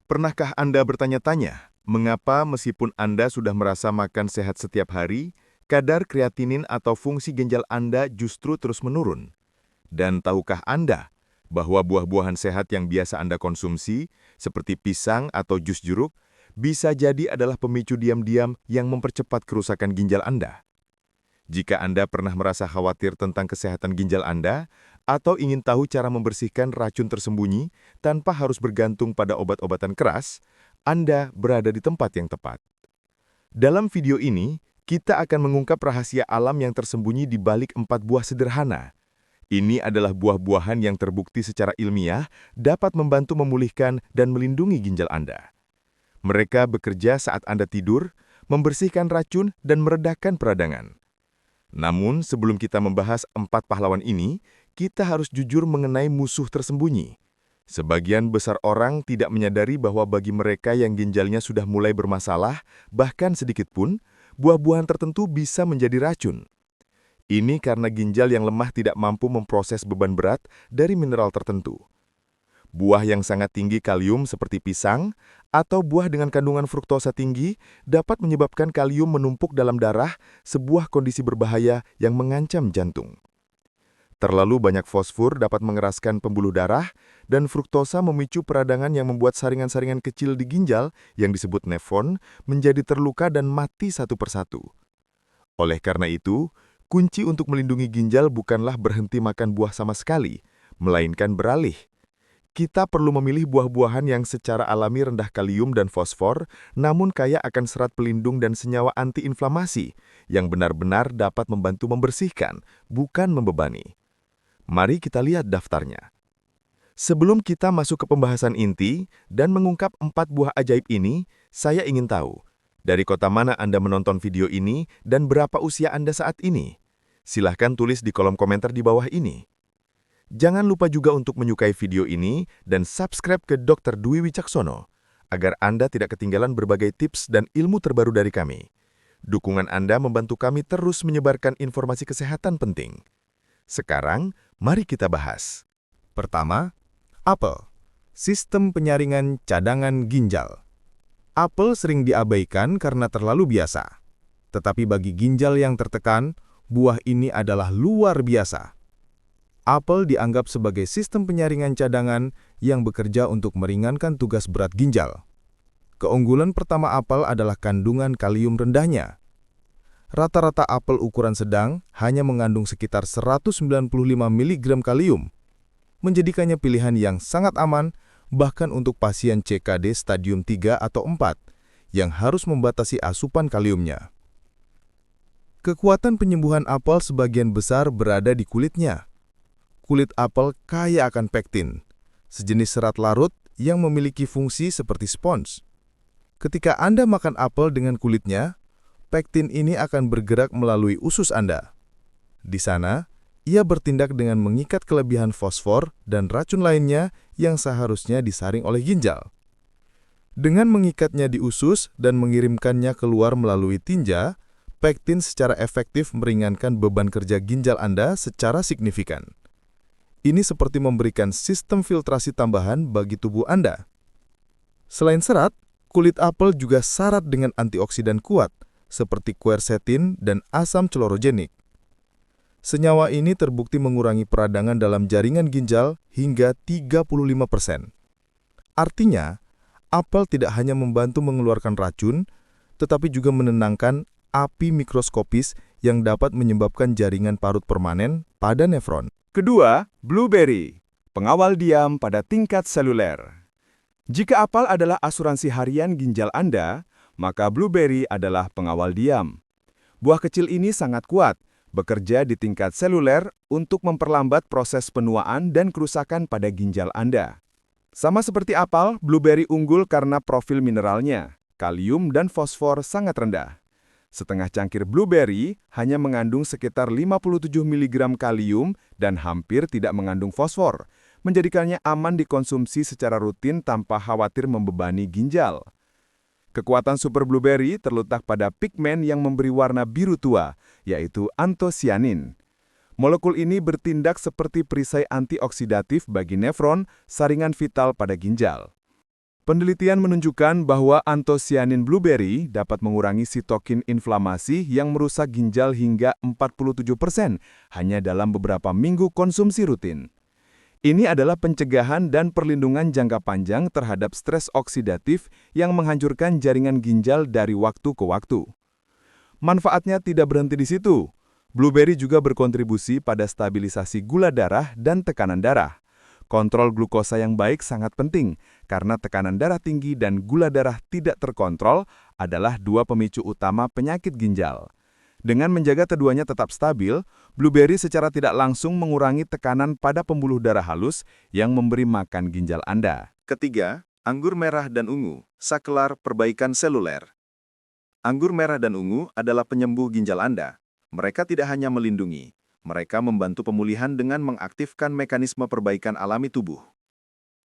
Pernahkah Anda bertanya-tanya, mengapa meskipun Anda sudah merasa makan sehat setiap hari, kadar kreatinin atau fungsi ginjal Anda justru terus menurun? Dan tahukah Anda bahwa buah-buahan sehat yang biasa Anda konsumsi, seperti pisang atau jus jeruk, bisa jadi adalah pemicu diam-diam yang mempercepat kerusakan ginjal Anda? Jika Anda pernah merasa khawatir tentang kesehatan ginjal Anda, atau ingin tahu cara membersihkan racun tersembunyi tanpa harus bergantung pada obat-obatan keras, Anda berada di tempat yang tepat. Dalam video ini, kita akan mengungkap rahasia alam yang tersembunyi di balik 4 buah sederhana. Ini adalah buah-buahan yang terbukti secara ilmiah dapat membantu memulihkan dan melindungi ginjal Anda. Mereka bekerja saat Anda tidur, membersihkan racun dan meredakan peradangan. Namun, sebelum kita membahas 4 pahlawan ini, kita harus jujur mengenai musuh tersembunyi. Sebagian besar orang tidak menyadari bahwa bagi mereka yang ginjalnya sudah mulai bermasalah, bahkan sedikit pun, buah-buahan tertentu bisa menjadi racun. Ini karena ginjal yang lemah tidak mampu memproses beban berat dari mineral tertentu. Buah yang sangat tinggi kalium seperti pisang, atau buah dengan kandungan fruktosa tinggi dapat menyebabkan kalium menumpuk dalam darah, sebuah kondisi berbahaya yang mengancam jantung. Terlalu banyak fosfor dapat mengeraskan pembuluh darah, dan fruktosa memicu peradangan yang membuat saringan-saringan kecil di ginjal yang disebut nefron menjadi terluka dan mati satu persatu. Oleh karena itu, kunci untuk melindungi ginjal bukanlah berhenti makan buah sama sekali, melainkan beralih. Kita perlu memilih buah-buahan yang secara alami rendah kalium dan fosfor, namun kaya akan serat pelindung dan senyawa antiinflamasi, yang benar-benar dapat membantu membersihkan, bukan membebani. Mari kita lihat daftarnya. Sebelum kita masuk ke pembahasan inti dan mengungkap 4 buah ajaib ini, saya ingin tahu, dari kota mana Anda menonton video ini dan berapa usia Anda saat ini? Silahkan tulis di kolom komentar di bawah ini. Jangan lupa juga untuk menyukai video ini dan subscribe ke Dr. Dwi Wicaksono, agar Anda tidak ketinggalan berbagai tips dan ilmu terbaru dari kami. Dukungan Anda membantu kami terus menyebarkan informasi kesehatan penting. Sekarang, mari kita bahas. Pertama, apel. Sistem penyaringan cadangan ginjal. Apel sering diabaikan karena terlalu biasa. Tetapi bagi ginjal yang tertekan, buah ini adalah luar biasa. Apel dianggap sebagai sistem penyaringan cadangan yang bekerja untuk meringankan tugas berat ginjal. Keunggulan pertama apel adalah kandungan kalium rendahnya. Rata-rata apel ukuran sedang hanya mengandung sekitar 195 mg kalium, menjadikannya pilihan yang sangat aman bahkan untuk pasien CKD stadium 3 atau 4 yang harus membatasi asupan kaliumnya. Kekuatan penyembuhan apel sebagian besar berada di kulitnya. Kulit apel kaya akan pektin, sejenis serat larut yang memiliki fungsi seperti spons. Ketika Anda makan apel dengan kulitnya, pektin ini akan bergerak melalui usus Anda. Di sana, ia bertindak dengan mengikat kelebihan fosfor dan racun lainnya yang seharusnya disaring oleh ginjal. Dengan mengikatnya di usus dan mengirimkannya keluar melalui tinja, pektin secara efektif meringankan beban kerja ginjal Anda secara signifikan. Ini seperti memberikan sistem filtrasi tambahan bagi tubuh Anda. Selain serat, kulit apel juga syarat dengan antioksidan kuat, seperti quercetin dan asam chlorogenik. Senyawa ini terbukti mengurangi peradangan dalam jaringan ginjal hingga 35%. Artinya, apel tidak hanya membantu mengeluarkan racun, tetapi juga menenangkan api mikroskopis yang dapat menyebabkan jaringan parut permanen pada nefron. Kedua, blueberry, pengawal diam pada tingkat seluler. Jika apel adalah asuransi harian ginjal Anda, maka blueberry adalah pengawal diam. Buah kecil ini sangat kuat, bekerja di tingkat seluler untuk memperlambat proses penuaan dan kerusakan pada ginjal Anda. Sama seperti apel, blueberry unggul karena profil mineralnya, kalium dan fosfor sangat rendah. Setengah cangkir blueberry hanya mengandung sekitar 57 mg kalium dan hampir tidak mengandung fosfor, menjadikannya aman dikonsumsi secara rutin tanpa khawatir membebani ginjal. Kekuatan super blueberry terletak pada pigmen yang memberi warna biru tua, yaitu antosianin. Molekul ini bertindak seperti perisai antioksidatif bagi nefron, saringan vital pada ginjal. Penelitian menunjukkan bahwa antosianin blueberry dapat mengurangi sitokin inflamasi yang merusak ginjal hingga 47% hanya dalam beberapa minggu konsumsi rutin. Ini adalah pencegahan dan perlindungan jangka panjang terhadap stres oksidatif yang menghancurkan jaringan ginjal dari waktu ke waktu. Manfaatnya tidak berhenti di situ. Blueberry juga berkontribusi pada stabilisasi gula darah dan tekanan darah. Kontrol glukosa yang baik sangat penting, karena tekanan darah tinggi dan gula darah tidak terkontrol adalah dua pemicu utama penyakit ginjal. Dengan menjaga keduanya tetap stabil, blueberry secara tidak langsung mengurangi tekanan pada pembuluh darah halus yang memberi makan ginjal Anda. Ketiga, anggur merah dan ungu, saklar perbaikan seluler. Anggur merah dan ungu adalah penyembuh ginjal Anda. Mereka tidak hanya melindungi, mereka membantu pemulihan dengan mengaktifkan mekanisme perbaikan alami tubuh.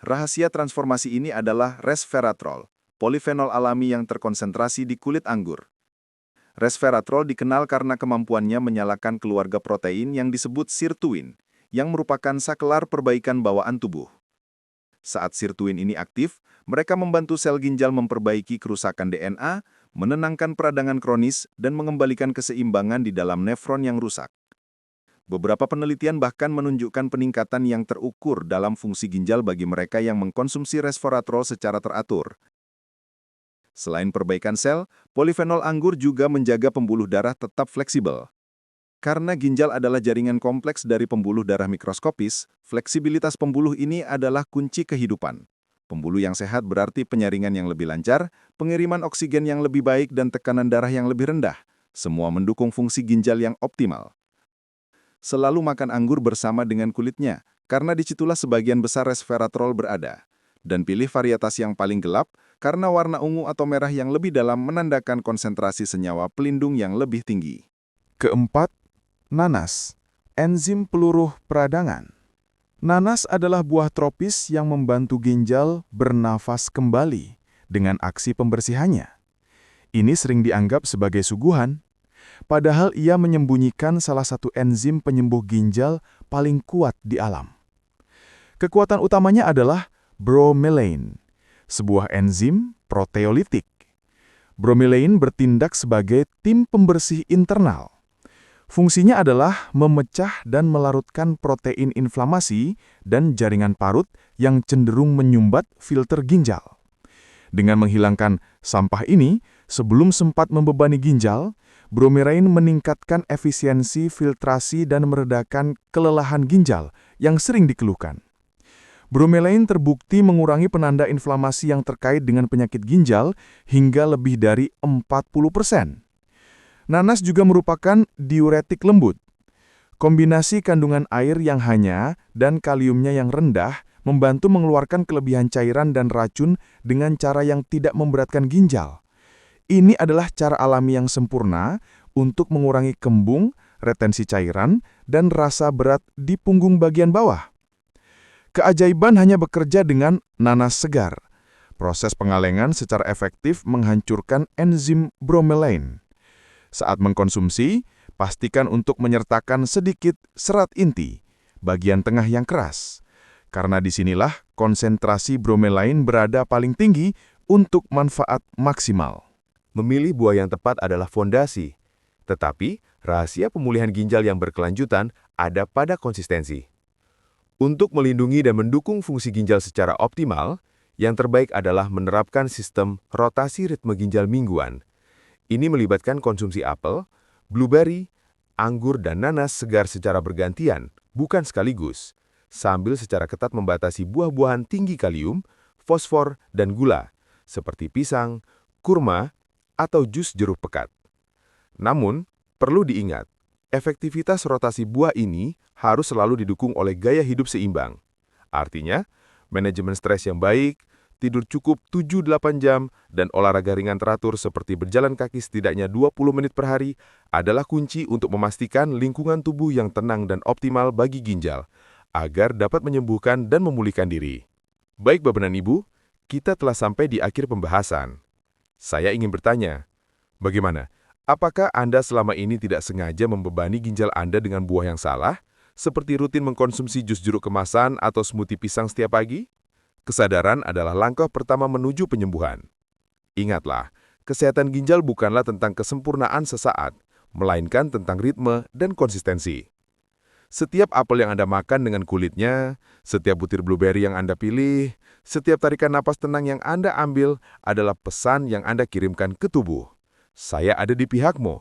Rahasia transformasi ini adalah resveratrol, polifenol alami yang terkonsentrasi di kulit anggur. Resveratrol dikenal karena kemampuannya menyalakan keluarga protein yang disebut sirtuin, yang merupakan saklar perbaikan bawaan tubuh. Saat sirtuin ini aktif, mereka membantu sel ginjal memperbaiki kerusakan DNA, menenangkan peradangan kronis, dan mengembalikan keseimbangan di dalam nefron yang rusak. Beberapa penelitian bahkan menunjukkan peningkatan yang terukur dalam fungsi ginjal bagi mereka yang mengkonsumsi resveratrol secara teratur. Selain perbaikan sel, polifenol anggur juga menjaga pembuluh darah tetap fleksibel. Karena ginjal adalah jaringan kompleks dari pembuluh darah mikroskopis, fleksibilitas pembuluh ini adalah kunci kehidupan. Pembuluh yang sehat berarti penyaringan yang lebih lancar, pengiriman oksigen yang lebih baik, dan tekanan darah yang lebih rendah. Semua mendukung fungsi ginjal yang optimal. Selalu makan anggur bersama dengan kulitnya, karena disitulah sebagian besar resveratrol berada. Dan pilih varietas yang paling gelap, karena warna ungu atau merah yang lebih dalam menandakan konsentrasi senyawa pelindung yang lebih tinggi. Keempat, nanas, enzim peluruh peradangan. Nanas adalah buah tropis yang membantu ginjal bernafas kembali dengan aksi pembersihannya. Ini sering dianggap sebagai suguhan, padahal ia menyembunyikan salah satu enzim penyembuh ginjal paling kuat di alam. Kekuatan utamanya adalah bromelain, sebuah enzim proteolitik. Bromelain bertindak sebagai tim pembersih internal. Fungsinya adalah memecah dan melarutkan protein inflamasi dan jaringan parut yang cenderung menyumbat filter ginjal. Dengan menghilangkan sampah ini, sebelum sempat membebani ginjal, bromelain meningkatkan efisiensi filtrasi dan meredakan kelelahan ginjal yang sering dikeluhkan. Bromelain terbukti mengurangi penanda inflamasi yang terkait dengan penyakit ginjal hingga lebih dari 40%. Nanas juga merupakan diuretik lembut. Kombinasi kandungan air yang hanya dan kaliumnya yang rendah membantu mengeluarkan kelebihan cairan dan racun dengan cara yang tidak memberatkan ginjal. Ini adalah cara alami yang sempurna untuk mengurangi kembung, retensi cairan, dan rasa berat di punggung bagian bawah. Keajaiban hanya bekerja dengan nanas segar. Proses pengalengan secara efektif menghancurkan enzim bromelain. Saat mengkonsumsi, pastikan untuk menyertakan sedikit serat inti, bagian tengah yang keras. Karena disinilah konsentrasi bromelain berada paling tinggi untuk manfaat maksimal. Memilih buah yang tepat adalah fondasi, tetapi rahasia pemulihan ginjal yang berkelanjutan ada pada konsistensi. Untuk melindungi dan mendukung fungsi ginjal secara optimal, yang terbaik adalah menerapkan sistem rotasi ritme ginjal mingguan. Ini melibatkan konsumsi apel, blueberry, anggur, dan nanas segar secara bergantian, bukan sekaligus, sambil secara ketat membatasi buah-buahan tinggi kalium, fosfor, dan gula, seperti pisang, kurma, atau jus jeruk pekat. Namun, perlu diingat, efektivitas rotasi buah ini harus selalu didukung oleh gaya hidup seimbang. Artinya, manajemen stres yang baik, tidur cukup 7-8 jam, dan olahraga ringan teratur seperti berjalan kaki setidaknya 20 menit per hari adalah kunci untuk memastikan lingkungan tubuh yang tenang dan optimal bagi ginjal, agar dapat menyembuhkan dan memulihkan diri. Baik Bapak dan Ibu, kita telah sampai di akhir pembahasan. Saya ingin bertanya, bagaimana? Apakah Anda selama ini tidak sengaja membebani ginjal Anda dengan buah yang salah, seperti rutin mengkonsumsi jus jeruk kemasan atau smoothie pisang setiap pagi? Kesadaran adalah langkah pertama menuju penyembuhan. Ingatlah, kesehatan ginjal bukanlah tentang kesempurnaan sesaat, melainkan tentang ritme dan konsistensi. Setiap apel yang Anda makan dengan kulitnya, setiap butir blueberry yang Anda pilih, setiap tarikan napas tenang yang Anda ambil adalah pesan yang Anda kirimkan ke tubuh. Saya ada di pihakmu.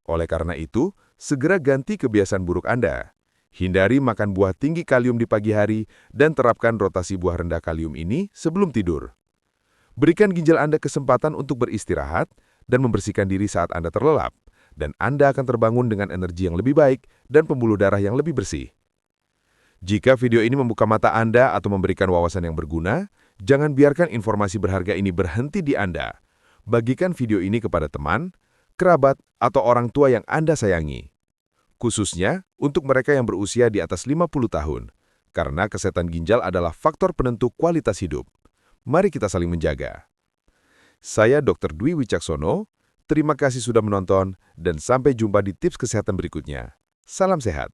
Oleh karena itu, segera ganti kebiasaan buruk Anda. Hindari makan buah tinggi kalium di pagi hari dan terapkan rotasi buah rendah kalium ini sebelum tidur. Berikan ginjal Anda kesempatan untuk beristirahat dan membersihkan diri saat Anda terlelap, dan Anda akan terbangun dengan energi yang lebih baik dan pembuluh darah yang lebih bersih. Jika video ini membuka mata Anda atau memberikan wawasan yang berguna, jangan biarkan informasi berharga ini berhenti di Anda. Bagikan video ini kepada teman, kerabat, atau orang tua yang Anda sayangi. Khususnya untuk mereka yang berusia di atas 50 tahun, karena kesehatan ginjal adalah faktor penentu kualitas hidup. Mari kita saling menjaga. Saya Dr. Dwi Wicaksono, terima kasih sudah menonton dan sampai jumpa di tips kesehatan berikutnya. Salam sehat.